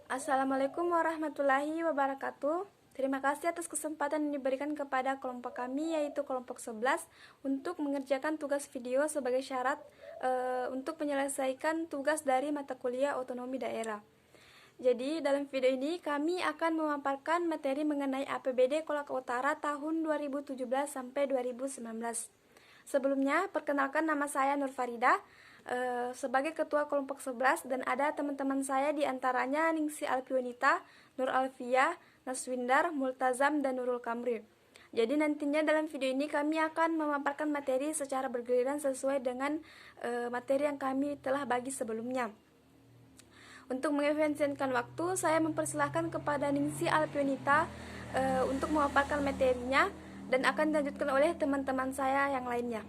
Assalamualaikum warahmatullahi wabarakatuh. Terima kasih atas kesempatan yang diberikan kepada kelompok kami, yaitu kelompok 11, untuk mengerjakan tugas video sebagai syarat untuk menyelesaikan tugas dari mata kuliah otonomi daerah. Jadi, dalam video ini kami akan memaparkan materi mengenai APBD Kolaka Utara tahun 2017 sampai 2019. Sebelumnya, perkenalkan nama saya Nur Farida sebagai ketua kelompok 11, dan ada teman-teman saya diantaranya Ningsi Alfiwanita, Nur Alfia, Naswindar, Multazam, dan Nurul Kamri. Jadi nantinya dalam video ini kami akan memaparkan materi secara bergiliran sesuai dengan materi yang kami telah bagi sebelumnya. Untuk mengefisienkan waktu, saya mempersilahkan kepada Ningsi Alfiwanita untuk memaparkan materinya dan akan dilanjutkan oleh teman-teman saya yang lainnya.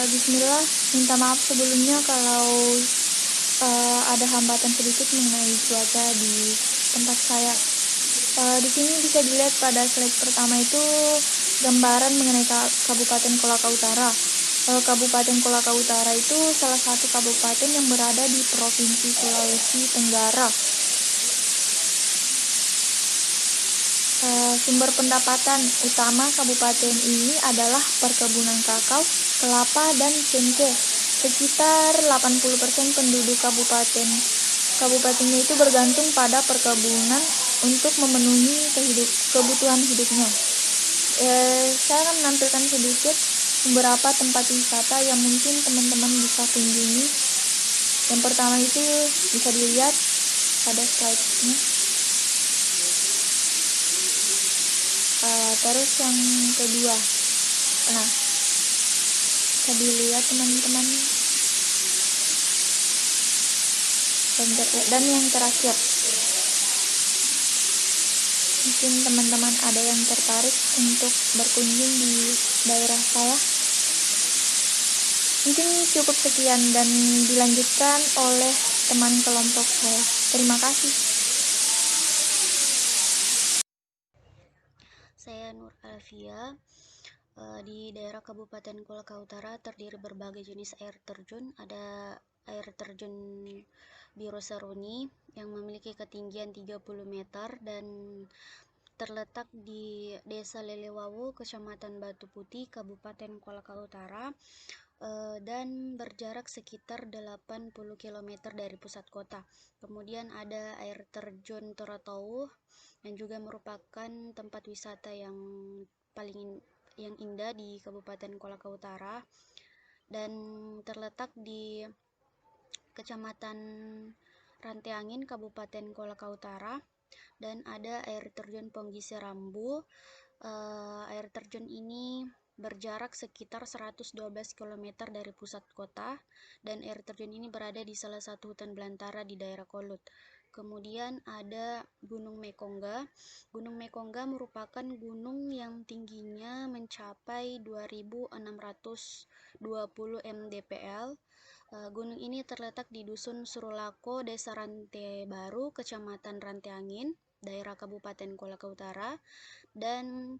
Bismillah, minta maaf sebelumnya kalau ada hambatan sedikit mengenai cuaca di tempat saya. Di sini bisa dilihat pada slide pertama itu gambaran mengenai Kabupaten Kolaka Utara. Kabupaten Kolaka Utara itu salah satu kabupaten yang berada di Provinsi Sulawesi Tenggara. Sumber pendapatan utama kabupaten ini adalah perkebunan kakao, kelapa, dan cengkeh. Sekitar 80% penduduk kabupatennya itu bergantung pada perkebunan untuk memenuhi kebutuhan hidupnya. Saya akan menampilkan sedikit beberapa tempat wisata yang mungkin teman-teman bisa kunjungi. Yang pertama itu bisa dilihat pada slide-nya. Terus yang kedua, bisa dilihat teman-teman. Dan yang terakhir, mungkin teman-teman ada yang tertarik untuk berkunjung di daerah saya. Mungkin cukup sekian dan dilanjutkan oleh teman kelompok saya. Terima kasih. Saya Nur Alfia. Di daerah Kabupaten Kolaka Utara terdiri berbagai jenis air terjun. Ada air terjun Biro Seruni yang memiliki ketinggian 30 meter dan terletak di Desa Lelewawu, Kecamatan Batu Putih, Kabupaten Kolaka Utara, dan berjarak sekitar 80 km dari pusat kota. Kemudian ada air terjun Toratau yang juga merupakan tempat wisata yang indah di Kabupaten Kolaka Utara dan terletak di Kecamatan Ranteangin, Kabupaten Kolaka Utara. Dan ada air terjun Ponggi Serambu. Air terjun ini berjarak sekitar 112 km dari pusat kota, dan air terjun ini berada di salah satu hutan belantara di daerah Kolut. Kemudian ada Gunung Mekongga. Gunung Mekongga merupakan gunung yang tingginya mencapai 2620 mdpl. Gunung ini terletak di Dusun Surulako, Desa Rante Baru, Kecamatan Ranteangin, daerah Kabupaten Kolaka Utara. Dan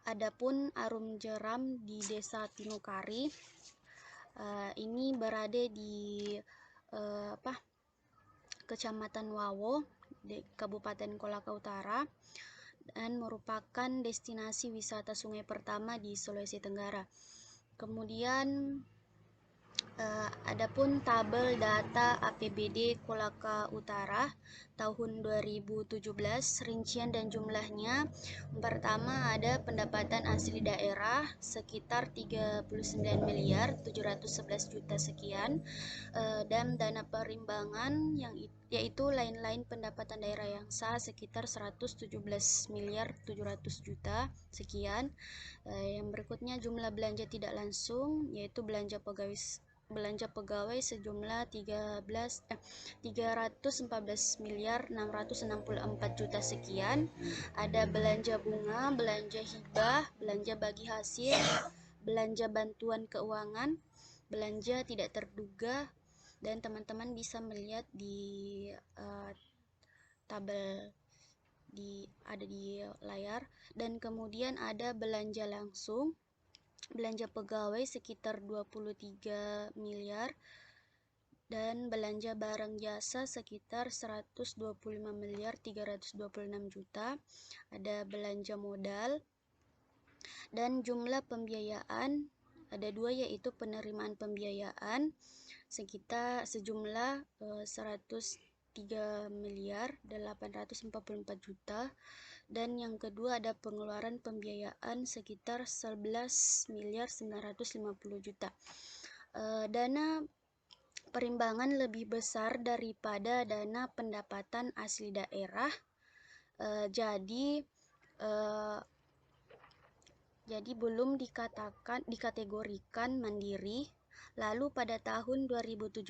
adapun Arum Jeram di Desa Tinukari, ini berada di Kecamatan Wawo, Kabupaten Kolaka Utara, dan merupakan destinasi wisata sungai pertama di Sulawesi Tenggara. Kemudian adapun tabel data APBD Kolaka Utara tahun 2017, rincian dan jumlahnya. Pertama ada pendapatan asli daerah sekitar 39.711 juta sekian, dan dana perimbangan yaitu lain-lain pendapatan daerah yang sah sekitar 117.700 juta sekian. Yang berikutnya jumlah belanja tidak langsung, yaitu belanja pegawai sejumlah 314.664 juta sekian. Ada belanja bunga, belanja hibah, belanja bagi hasil, belanja bantuan keuangan, belanja tidak terduga, dan teman-teman bisa melihat di tabel ada di layar. Dan kemudian ada belanja langsung, belanja pegawai sekitar 23 miliar, dan belanja barang jasa sekitar 125.326 juta. Ada belanja modal dan jumlah pembiayaan ada dua, yaitu penerimaan pembiayaan sekitar sejumlah 103.844 juta, dan yang kedua ada pengeluaran pembiayaan sekitar 11.950 juta. Dana perimbangan lebih besar daripada dana pendapatan asli daerah, jadi belum dikategorikan mandiri. Lalu pada tahun 2017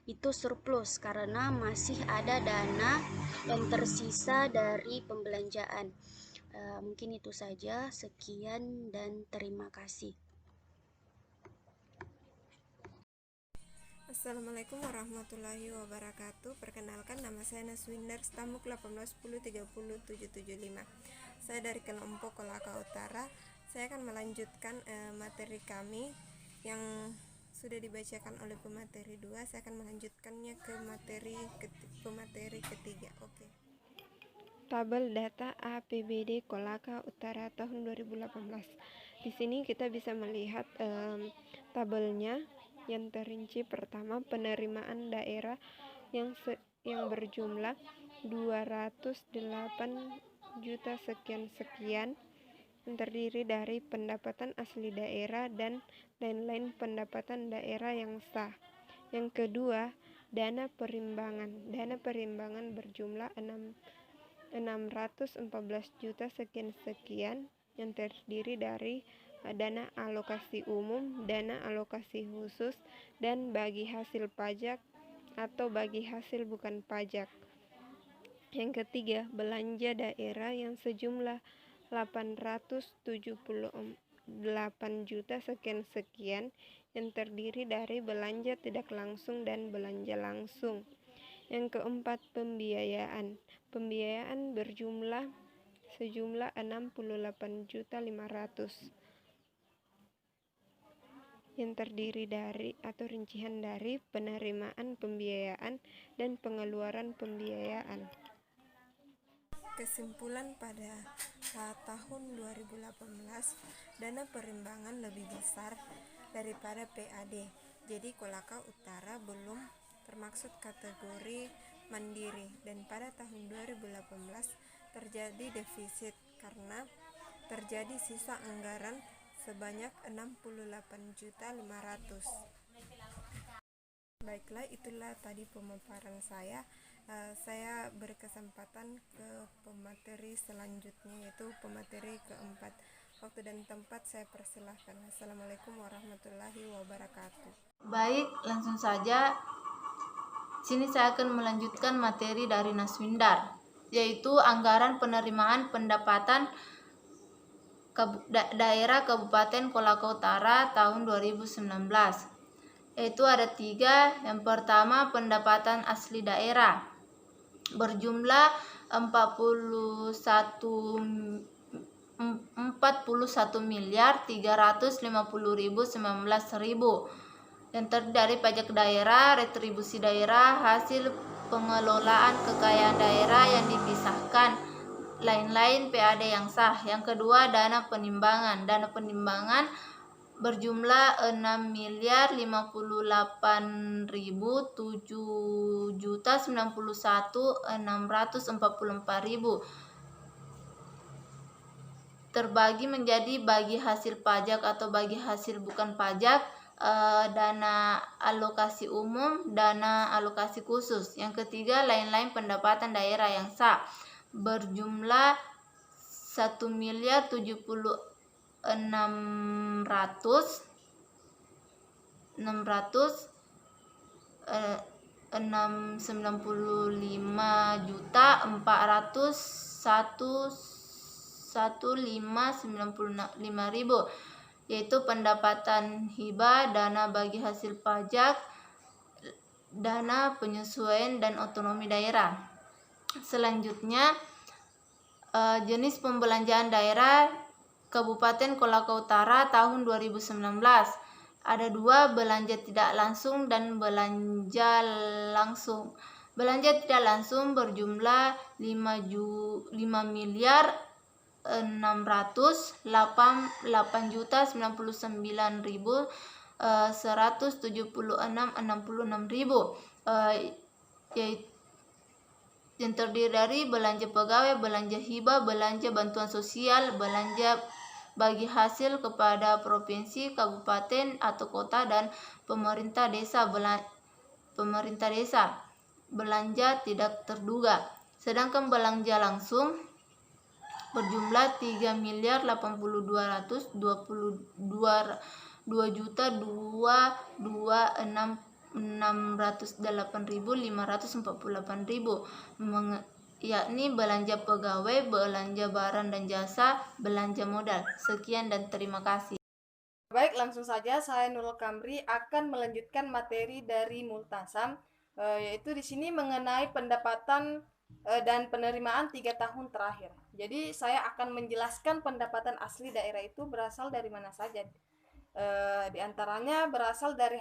itu surplus karena masih ada dana yang tersisa dari pembelanjaan. Mungkin itu saja. Sekian dan terima kasih. Assalamualaikum warahmatullahi wabarakatuh. Perkenalkan, nama saya Naswindar Stamuk 181030775. Saya dari kelompok Kolaka Utara. Saya akan melanjutkan materi kami yang sudah dibacakan oleh pemateri 2. Saya akan melanjutkannya ke pemateri ketiga. Oke. Tabel data APBD Kolaka Utara tahun 2018. Di sini kita bisa melihat tabelnya yang terinci. Pertama, penerimaan daerah yang berjumlah 208 juta sekian yang terdiri dari pendapatan asli daerah dan lain-lain pendapatan daerah yang sah. Yang kedua, dana perimbangan. Dana perimbangan berjumlah 614 juta sekian yang terdiri dari dana alokasi umum, dana alokasi khusus, dan bagi hasil pajak atau bagi hasil bukan pajak. Yang ketiga, belanja daerah yang sejumlah 878 juta sekian yang terdiri dari belanja tidak langsung dan belanja langsung. Yang keempat, pembiayaan. Pembiayaan berjumlah sejumlah 68 juta 500 yang terdiri dari atau rincian dari penerimaan pembiayaan dan pengeluaran pembiayaan. Kesimpulan, pada tahun 2018 dana perimbangan lebih besar daripada PAD. Jadi Kolaka Utara belum termasuk kategori mandiri, dan pada tahun 2018 terjadi defisit karena terjadi sisa anggaran sebanyak 68.500.000. Baiklah, itulah tadi pemaparan saya. Saya berkesempatan ke pemateri selanjutnya, yaitu pemateri keempat. Waktu dan tempat saya persilahkan. Assalamualaikum warahmatullahi wabarakatuh. Baik, langsung saja. Sini saya akan melanjutkan materi dari Naswindar, yaitu anggaran penerimaan pendapatan daerah Kabupaten Kolaka Utara tahun 2019. Yaitu ada 3. Yang pertama, pendapatan asli daerah berjumlah 41.350.019.000 yang terdiri dari pajak daerah, retribusi daerah, hasil pengelolaan kekayaan daerah yang dipisahkan, lain-lain PAD yang sah. Yang kedua, dana penimbangan. Dana penimbangan berjumlah 6.051.091.644.000 terbagi menjadi bagi hasil pajak atau bagi hasil bukan pajak, dana alokasi umum, dana alokasi khusus. Yang ketiga, lain-lain pendapatan daerah yang sah berjumlah 1.695.401.105.095, yaitu pendapatan hibah, dana bagi hasil pajak, dana penyesuaian dan otonomi daerah. Selanjutnya, jenis pembelanjaan daerah Kabupaten Kolaka Utara tahun 2019. Ada 2, belanja tidak langsung dan belanja langsung. Belanja tidak langsung berjumlah 5.689.176.66, yaitu yang terdiri dari belanja pegawai, belanja hibah, belanja bantuan sosial, belanja bagi hasil kepada provinsi, kabupaten atau kota dan pemerintah desa, belanja tidak terduga. Sedangkan belanja langsung berjumlah 3.082.608.548.000, yakni belanja pegawai, belanja barang dan jasa, belanja modal. Sekian dan terima kasih. Baik, langsung saja saya Nurul Kamri akan melanjutkan materi dari Multasam, yaitu di sini mengenai pendapatan dan penerimaan 3 tahun terakhir. Jadi saya akan menjelaskan pendapatan asli daerah itu berasal dari mana saja. Di antaranya berasal dari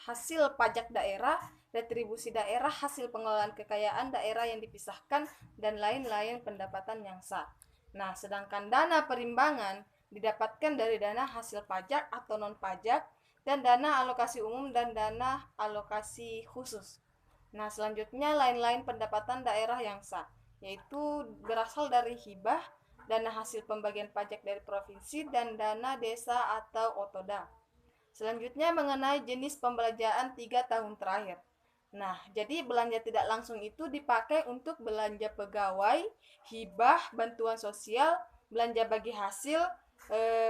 hasil pajak daerah, retribusi daerah, hasil pengelolaan kekayaan daerah yang dipisahkan, dan lain-lain pendapatan yang sah. Nah, sedangkan dana perimbangan didapatkan dari dana hasil pajak atau non-pajak, dan dana alokasi umum dan dana alokasi khusus. Nah, selanjutnya lain-lain pendapatan daerah yang sah, yaitu berasal dari hibah, dana hasil pembagian pajak dari provinsi, dan dana desa atau otoda. Selanjutnya mengenai jenis pembelanjaan 3 tahun terakhir. Nah, jadi belanja tidak langsung itu dipakai untuk belanja pegawai, hibah, bantuan sosial, belanja bagi hasil,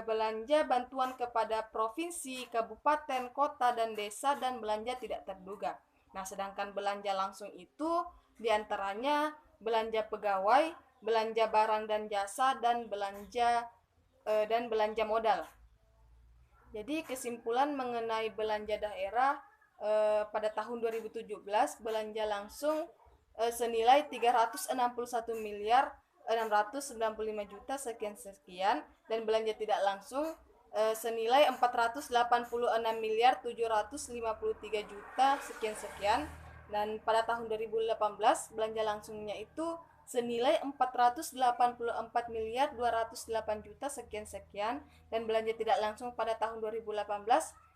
belanja bantuan kepada provinsi, kabupaten, kota, dan desa, dan belanja tidak terduga. Nah, sedangkan belanja langsung itu diantaranya belanja pegawai, belanja barang dan jasa, dan belanja modal. Jadi kesimpulan mengenai belanja daerah pada tahun 2017, belanja langsung senilai 361.695.000 sekian, dan belanja tidak langsung senilai 486.753.000 sekian, dan pada tahun 2018 belanja langsungnya itu senilai 484.208.000 sekian, dan belanja tidak langsung pada tahun 2018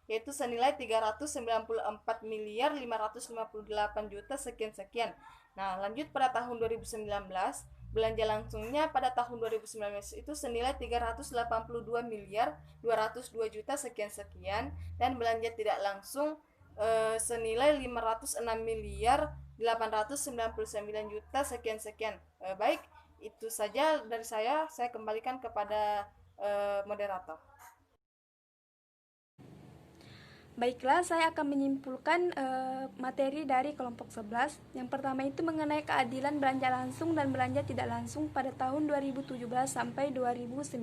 yaitu senilai 394.558.000 sekian. Nah, lanjut pada tahun 2019, belanja langsungnya pada tahun 2019 itu senilai 382.202.000 sekian, dan belanja tidak langsung senilai 506.899.000 sekian. Baik, itu saja dari saya kembalikan kepada moderator. Baiklah, saya akan menyimpulkan materi dari kelompok 11. Yang pertama itu mengenai keadilan belanja langsung dan belanja tidak langsung pada tahun 2017 sampai 2019.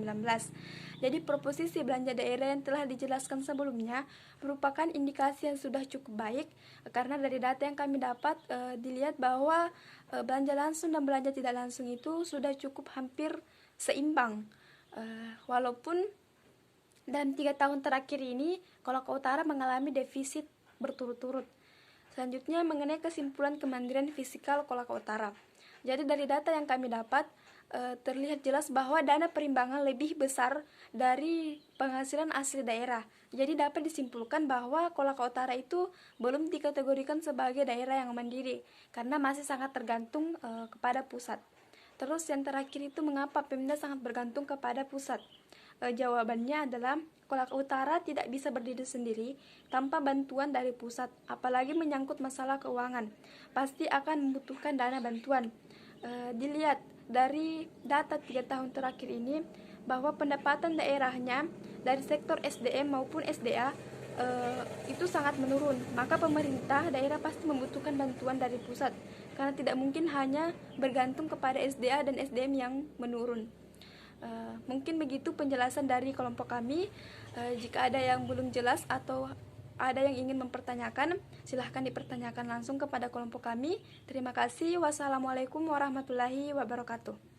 Jadi proposisi belanja daerah yang telah dijelaskan sebelumnya merupakan indikasi yang sudah cukup baik, karena dari data yang kami dapat dilihat bahwa belanja langsung dan belanja tidak langsung itu sudah cukup hampir seimbang. Walaupun dan 3 tahun terakhir ini Kolaka Utara mengalami defisit berturut-turut. Selanjutnya mengenai kesimpulan kemandirian fiskal Kolaka Utara. Jadi dari data yang kami dapat terlihat jelas bahwa dana perimbangan lebih besar dari penghasilan asli daerah. Jadi dapat disimpulkan bahwa Kolaka Utara itu belum dikategorikan sebagai daerah yang mandiri karena masih sangat tergantung kepada pusat. Terus yang terakhir itu mengapa Pemda sangat bergantung kepada pusat? Jawabannya adalah Kolaka Utara tidak bisa berdiri sendiri tanpa bantuan dari pusat, apalagi menyangkut masalah keuangan. Pasti akan membutuhkan dana bantuan. Dilihat dari data 3 tahun terakhir ini bahwa pendapatan daerahnya dari sektor SDM maupun SDA itu sangat menurun. Maka pemerintah daerah pasti membutuhkan bantuan dari pusat karena tidak mungkin hanya bergantung kepada SDA dan SDM yang menurun. Mungkin begitu penjelasan dari kelompok kami. Jika ada yang belum jelas atau ada yang ingin mempertanyakan, silahkan dipertanyakan langsung kepada kelompok kami. Terima kasih. Wassalamualaikum warahmatullahi wabarakatuh.